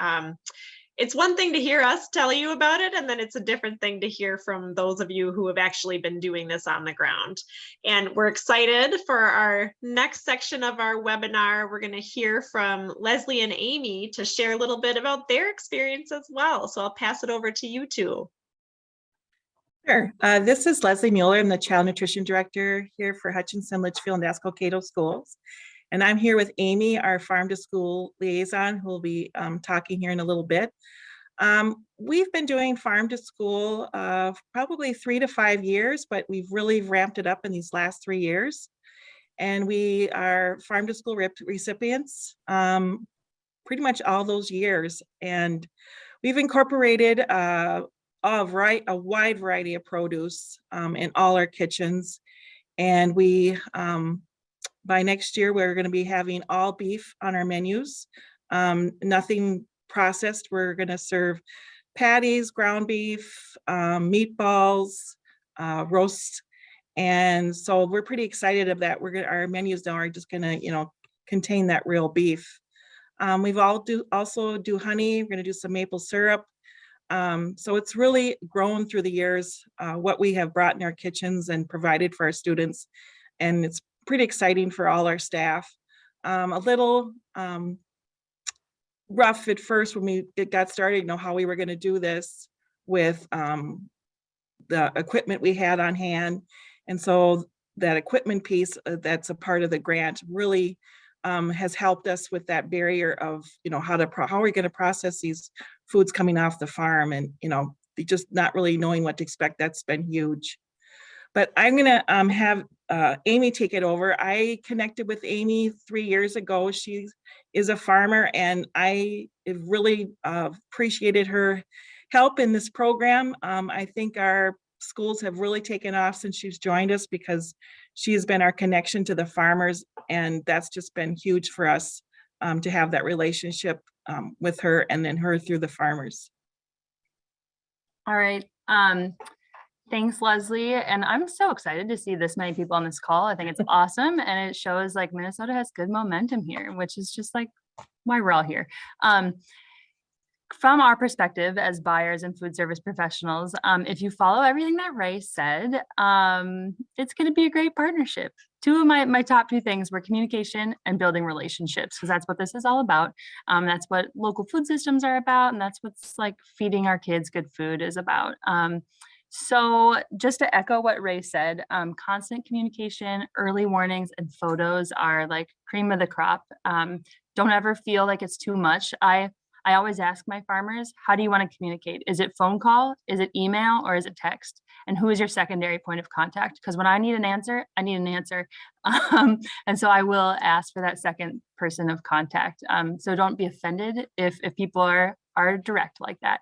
it's one thing to hear us tell you about it, and then it's a different thing to hear from those of you who have actually been doing this on the ground. And we're excited for our next section of our webinar. We're going to hear from Leslie and Aimee to share a little bit about their experience as well. So I'll pass it over to you two. Sure. This is Leslie Mueller. I'm the Child Nutrition Director here for Hutchinson, Litchfield, and Dassel Cokato schools. And I'm here with Amy, our farm to school liaison, who will be talking here in a little bit. We've been doing farm to school probably 3 to 5 years, but we've really ramped it up in these last 3 years. And we are farm to school recipients pretty much all those years. And we've incorporated a wide variety of produce in all our kitchens. And we, by next year, we're going to be having all beef on our menus, nothing processed. We're going to serve patties, ground beef, meatballs, roast. And so we're pretty excited of that. Our menus now are just going to, contain that real beef. We've also do honey. We're going to do some maple syrup. So it's really grown through the years, what we have brought in our kitchens and provided for our students. And it's pretty exciting for all our staff. A little rough at first when we got started, how we were going to do this with the equipment we had on hand. And so that equipment piece that's a part of the grant really has helped us with that barrier of, how are we going to process these foods coming off the farm, and, just not really knowing what to expect. That's been huge. But I'm going to have Amy take it over. I connected with Amy 3 years ago. She is a farmer, and I have really appreciated her help in this program. I think our schools have really taken off since she's joined us, because she has been our connection to the farmers, and that's just been huge for us to have that relationship with her, and then her through the farmers. All right. Thanks, Leslie. And I'm so excited to see this many people on this call. I think it's awesome. And it shows like Minnesota has good momentum here, which is just like why we're all here. From our perspective as buyers and food service professionals, if you follow everything that Ray said, it's going to be a great partnership. Two of my top two things were communication and building relationships, because that's what this is all about. That's what local food systems are about. And that's what's like feeding our kids good food is about. So just to echo what Ray said, constant communication, early warnings, and photos are like cream of the crop. Don't ever feel like it's too much. I always ask my farmers, how do you want to communicate? Is it phone call? Is it email? Or is it text? And who is your secondary point of contact? Because when I need an answer, I need an answer. And so I will ask for that second person of contact. So don't be offended if people are direct like that.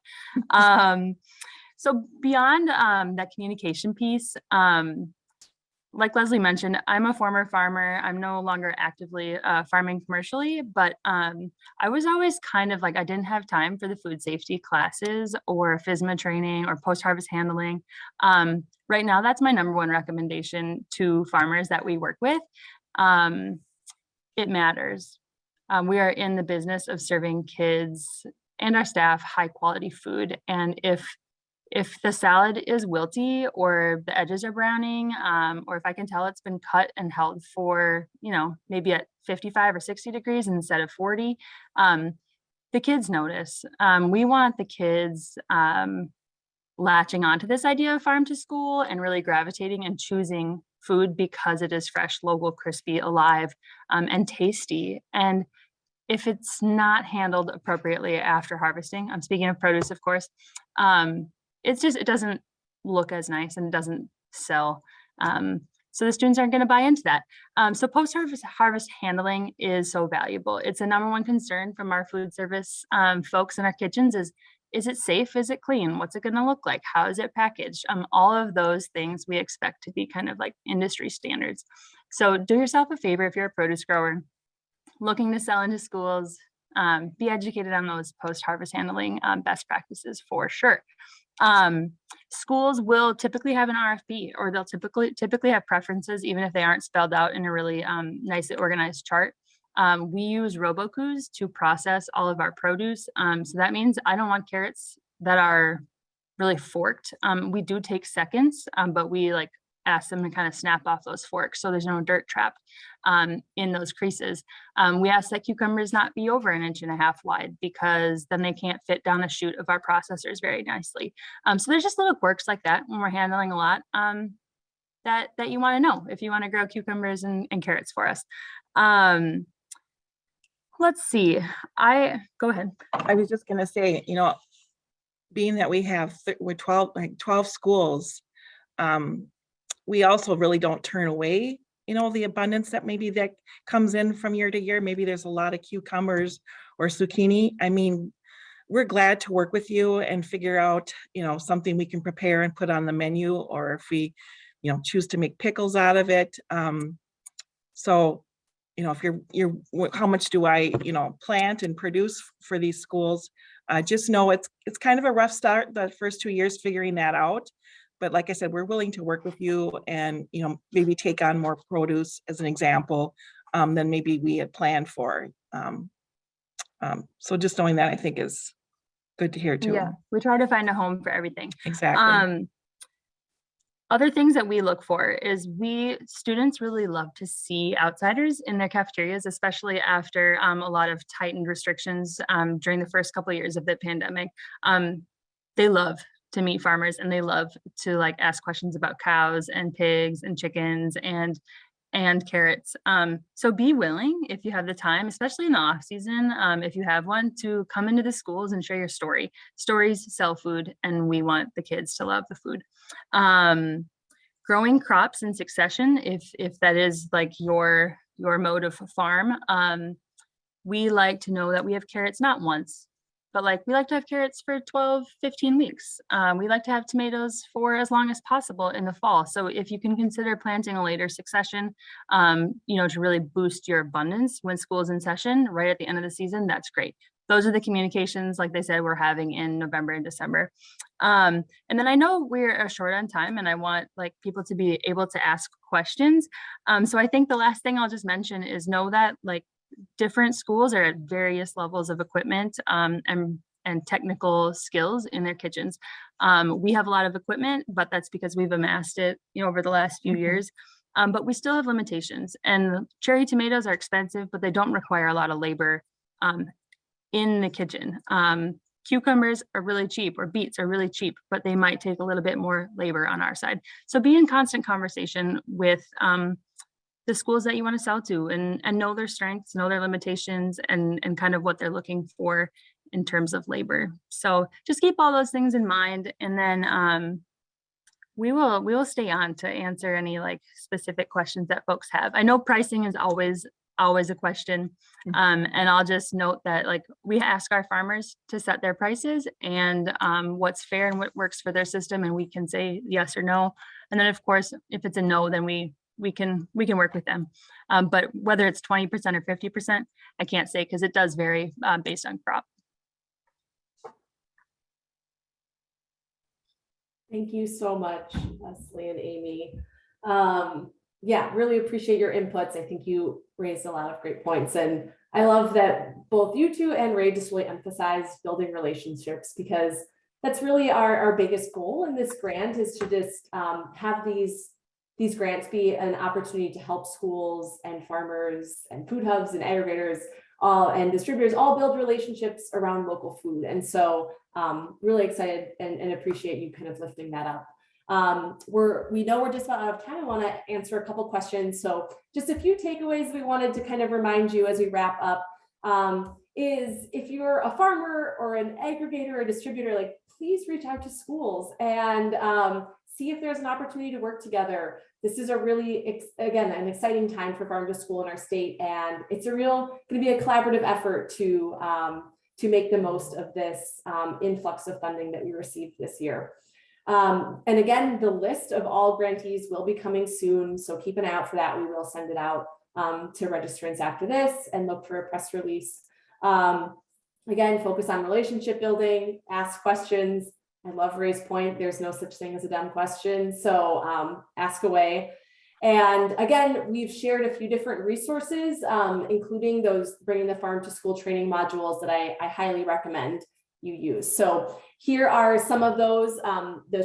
So beyond that communication piece, like Leslie mentioned, I'm a former farmer. I'm no longer actively farming commercially, but I was always kind of like, I didn't have time for the food safety classes or FSMA training or post-harvest handling. Right now, that's my number one recommendation to farmers that we work with. It matters. We are in the business of serving kids and our staff high quality food. And if the salad is wilty or the edges are browning, or if I can tell it's been cut and held for, maybe at 55 or 60 degrees instead of 40, the kids notice. We want the kids latching onto this idea of farm to school and really gravitating and choosing food because it is fresh, local, crispy, alive, and tasty. And if it's not handled appropriately after harvesting, I'm speaking of produce, of course, it doesn't look as nice and it doesn't sell. So the students aren't going to buy into that. So post-harvest handling is so valuable. It's a number one concern from our food service folks in our kitchens is it safe? Is it clean? What's it going to look like? How is it packaged? All of those things we expect to be kind of like industry standards. So do yourself a favor if you're a produce grower looking to sell into schools, be educated on those post-harvest handling best practices for sure. Schools will typically have an RFP, or they'll typically have preferences, even if they aren't spelled out in a really nicely organized chart. We use Robocus to process all of our produce. So that means I don't want carrots that are really forked. We do take seconds, but we ask them to kind of snap off those forks so there's no dirt trapped in those creases. We ask that cucumbers not be over 1.5 inches wide, because then they can't fit down the chute of our processors very nicely. So there's just little quirks like that when we're handling a lot. that you want to know if you want to grow cucumbers and carrots for us. Let's see. Go ahead. I was just gonna say, being that we have we're 12 schools, we also really don't turn away, the abundance that maybe that comes in from year to year. Maybe there's a lot of cucumbers or zucchini. I mean, we're glad to work with you and figure out, something we can prepare and put on the menu, or if we, choose to make pickles out of it. So, if you're, how much do I, plant and produce for these schools? Just know it's kind of a rough start, the first 2 years figuring that out. But like I said, we're willing to work with you and, maybe take on more produce as an example, than maybe we had planned for. So just knowing that, I think, is good to hear too. Yeah, we try to find a home for everything. Exactly. Other things that we look for is students really love to see outsiders in their cafeterias, especially after a lot of tightened restrictions during the first couple of years of the pandemic. They love to meet farmers, and they love to ask questions about cows and pigs and chickens and carrots. So be willing, if you have the time, especially in the off season, if you have one, to come into the schools and share your story. Stories sell food, and we want the kids to love the food. Growing crops in succession, if that is your mode of farm. We like to know that we have carrots not once, but we like to have carrots for 12, 15 weeks. We like to have tomatoes for as long as possible in the fall. So if you can consider planting a later succession, to really boost your abundance when school is in session right at the end of the season, that's great. Those are the communications, like they said, we're having in November and December. And then I know we're short on time, and I want people to be able to ask questions. So I think the last thing I'll just mention is know that different schools are at various levels of equipment and technical skills in their kitchens. We have a lot of equipment, but that's because we've amassed it over the last few years. But we still have limitations, and cherry tomatoes are expensive, but they don't require a lot of labor in the kitchen. Cucumbers are really cheap, or beets are really cheap, but they might take a little bit more labor on our side. So be in constant conversation with the schools that you want to sell to, and know their strengths, know their limitations, and kind of what they're looking for in terms of labor. So just keep all those things in mind, and then we will stay on to answer any specific questions that folks have. I know pricing is always a question, and I'll just note that we ask our farmers to set their prices and what's fair and what works for their system, and we can say yes or no. And then of course, if it's a no, then we can work with them. But whether it's 20% or 50%, I can't say, because it does vary based on crop. Thank you so much, Leslie and Amy. Yeah, really appreciate your inputs. I think you raised a lot of great points. And I love that both you two and Ray just really emphasized building relationships, because that's really our biggest goal in this grant, is to just have these grants be an opportunity to help schools and farmers and food hubs and aggregators and distributors all build relationships around local food. And so really excited and appreciate you kind of lifting that up. We know we're just about out of time. I want to answer a couple questions. So just a few takeaways we wanted to kind of remind you as we wrap up is, if you're a farmer or an aggregator or a distributor, please reach out to schools and see if there's an opportunity to work together. This is a really, again, an exciting time for farm to school in our state, and it's going to be a collaborative effort to make the most of this influx of funding that we received this year. And again, the list of all grantees will be coming soon, so keep an eye out for that. We will send it out to registrants after this, and look for a press release. Again, focus on relationship building, ask questions. I love Ray's point. There's no such thing as a dumb question. So ask away. And again, we've shared a few different resources, including those bringing the farm to school training modules that I highly recommend you use. So here are some of those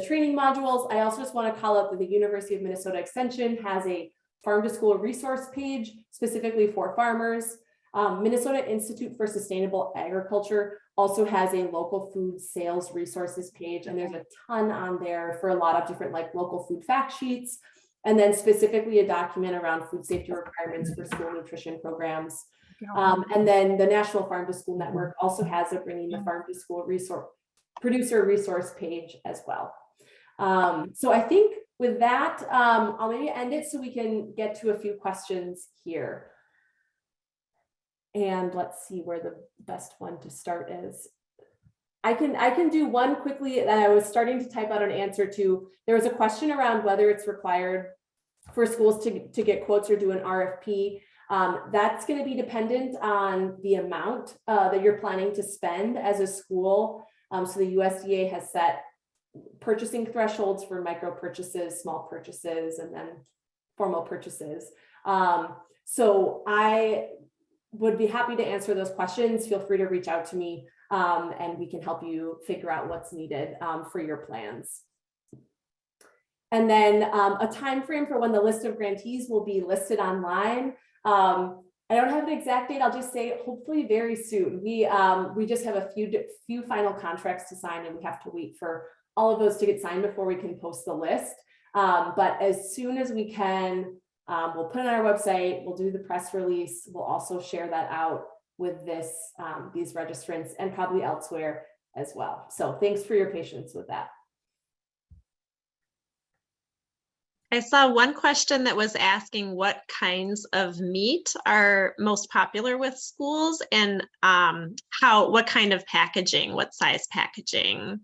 training modules. I also just want to call out that the University of Minnesota Extension has a farm to school resource page specifically for farmers. Minnesota Institute for Sustainable Agriculture also has a local food sales resources page, and there's a ton on there for a lot of different local food fact sheets, and then specifically a document around food safety requirements for school nutrition programs. And then the National Farm to School Network also has a Bringing the Farm to School producer resource page as well. So I think with that, I'll maybe end it so we can get to a few questions here. And let's see where the best one to start is. I can do one quickly that I was starting to type out an answer to. There was a question around whether it's required for schools to get quotes or do an RFP. That's going to be dependent on the amount that you're planning to spend as a school. So the USDA has set purchasing thresholds for micro purchases, small purchases, and then formal purchases. So I would be happy to answer those questions. Feel free to reach out to me and we can help you figure out what's needed for your plans. And then a time frame for when the list of grantees will be listed online. I don't have an exact date. I'll just say hopefully very soon. We just have a few final contracts to sign, and we have to wait for all of those to get signed before we can post the list. But as soon as we can, we'll put it on our website. We'll do the press release. We'll also share that out with these registrants and probably elsewhere as well. So thanks for your patience with that. I saw one question that was asking what kinds of meat are most popular with schools, and what kind of packaging, what size packaging.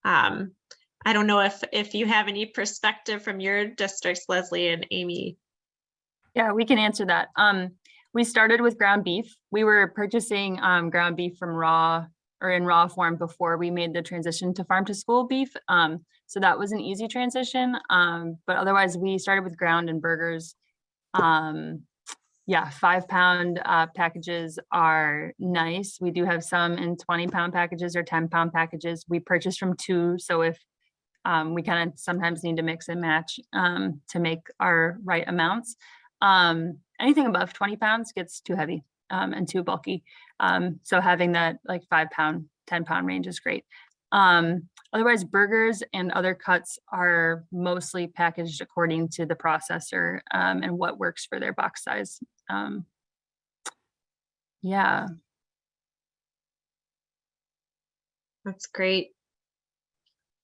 I don't know if you have any perspective from your districts, Leslie and Aimee. Yeah, we can answer that. We started with ground beef. We were purchasing ground beef from raw or in raw form before we made the transition to farm to school beef. So that was an easy transition. But otherwise we started with ground and burgers. Yeah, 5-pound packages are nice. We do have some in 20-pound packages or 10-pound packages. We purchase from 2. So if we kind of sometimes need to mix and match to make our right amounts. Anything above 20 pounds gets too heavy and too bulky. So having that like 5-pound, 10-pound range is great. Otherwise, burgers and other cuts are mostly packaged according to the processor and what works for their box size. Yeah. That's great.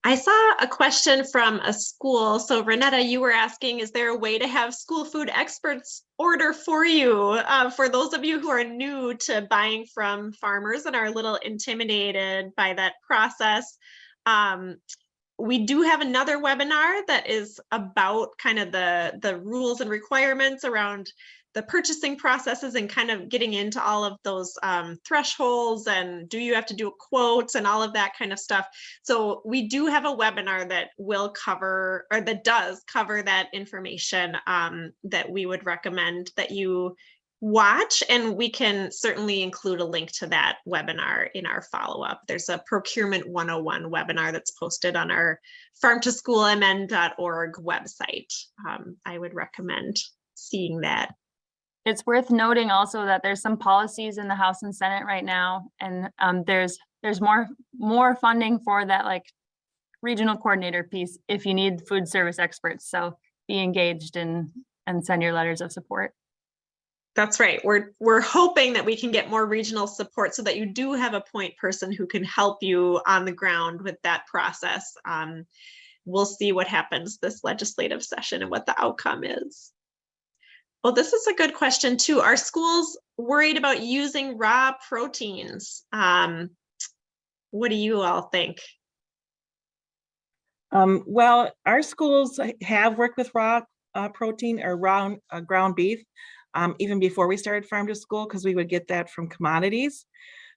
I saw a question from a school. So Renetta, you were asking, is there a way to have school food experts order for you? For those of you who are new to buying from farmers and are a little intimidated by that process, we do have another webinar that is about kind of the rules and requirements around the purchasing processes and kind of getting into all of those thresholds and do you have to do quotes and all of that kind of stuff. So we do have a webinar that will cover, or that does cover that information that we would recommend that you watch, and we can certainly include a link to that webinar in our follow-up. There's a Procurement 101 webinar that's posted on our farmtoschoolmn.org website. I would recommend seeing that. It's worth noting also that there's some policies in the House and Senate right now, and there's more funding for that like regional coordinator piece if you need food service experts. So be engaged and send your letters of support. That's right. We're hoping that we can get more regional support so that you do have a point person who can help you on the ground with that process. We'll see what happens this legislative session and what the outcome is. Well, this is a good question too. Are schools worried about using raw proteins? What do you all think? Well, our schools have worked with raw protein or raw ground beef even before we started farm to school, because we would get that from commodities.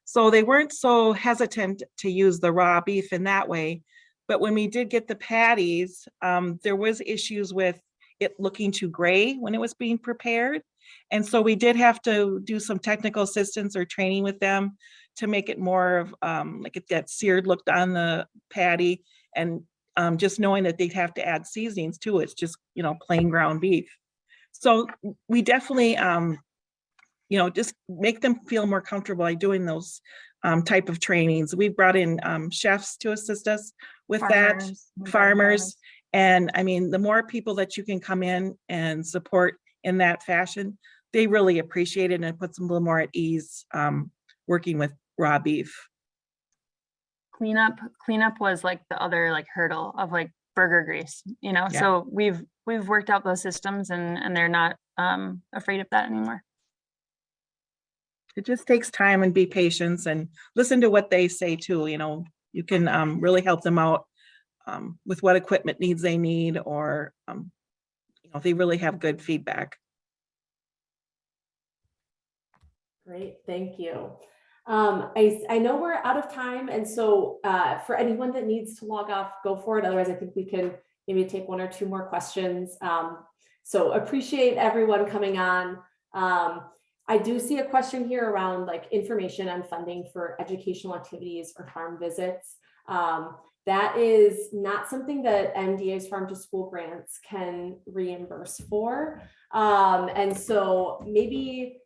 So they weren't so hesitant to use the raw beef in that way. But when we did get the patties, there was issues with it looking too gray when it was being prepared. And so we did have to do some technical assistance or training with them to make it more of like that seared look on the patty, and just knowing that they'd have to add seasonings to it. It's just, plain ground beef. So we definitely, just make them feel more comfortable by doing those type of trainings. We brought in chefs to assist us with farmers. And I mean, the more people that you can come in and support in that fashion, they really appreciate it, and it puts them a little more at ease working with raw beef. Cleanup was like the other like hurdle of like burger grease, you know. Yeah. So we've worked out those systems, and they're not afraid of that anymore. It just takes time and be patient and listen to what they say too. You know, you can really help them out with what equipment needs they need, or you know, if they really have good feedback. Great, thank you. I know we're out of time, and so for anyone that needs to log off, go for it. Otherwise, I think we can maybe take one or two more questions. So appreciate everyone coming on. I do see a question here around like information on funding for educational activities or farm visits. That is not something that MDA's farm to school grants can reimburse for. And so maybe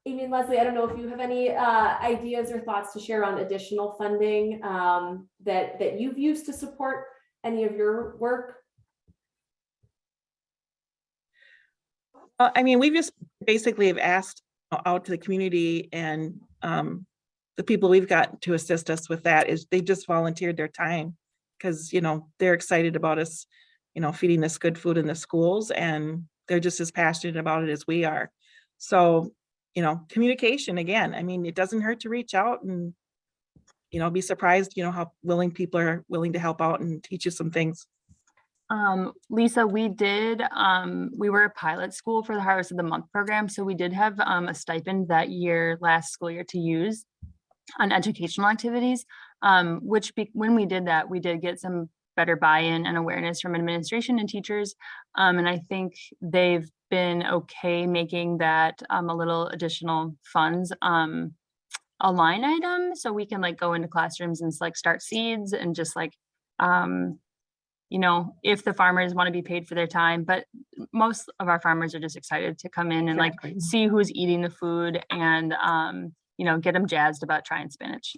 Aimee and Leslie, I don't know if you have any ideas or thoughts to share on additional funding that you've used to support any of your work. I mean, we've just basically have asked out to the community, and the people we've got to assist us with that is they just volunteered their time because, you know, they're excited about us, you know, feeding this good food in the schools, and they're just as passionate about it as we are. So, you know, communication again, I mean, it doesn't hurt to reach out and, you know, be surprised, you know, how willing people are willing to help out and teach you some things. Lisa, we were a pilot school for the Harvest of the Month program. So we did have a stipend that year, last school year, to use on educational activities, when we did that, we did get some better buy-in and awareness from administration and teachers. And I think they've been okay making that a little additional funds a line item, so we can like go into classrooms and like start seeds and just like you know, if the farmers want to be paid for their time. But most of our farmers are just excited to come in and like see who's eating the food and you know, get them jazzed about trying spinach.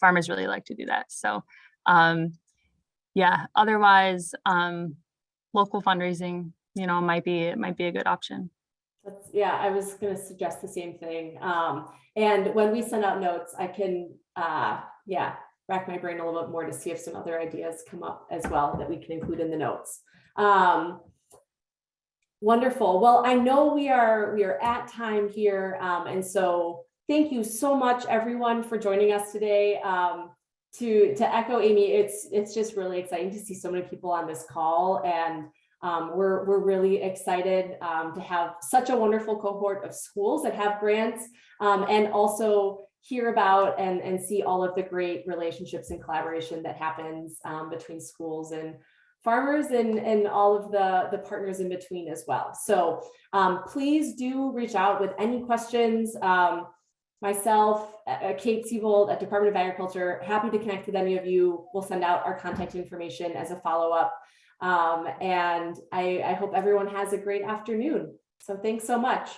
Farmers really like to do that. So yeah, otherwise local fundraising, you know, might be a good option. Yeah, I was going to suggest the same thing. And when we send out notes, I can rack my brain a little bit more to see if some other ideas come up as well that we can include in the notes. Wonderful. Well, I know we are at time here, and so thank you so much, everyone, for joining us today. To echo Aimee, it's just really exciting to see so many people on this call, and we're really excited to have such a wonderful cohort of schools that have grants, and also hear about and see all of the great relationships and collaboration that happens between schools and farmers and all of the partners in between as well. So please do reach out with any questions. Myself, Kate Seybold at Department of Agriculture, happy to connect with any of you. We'll send out our contact information as a follow-up. And I hope everyone has a great afternoon. So thanks so much.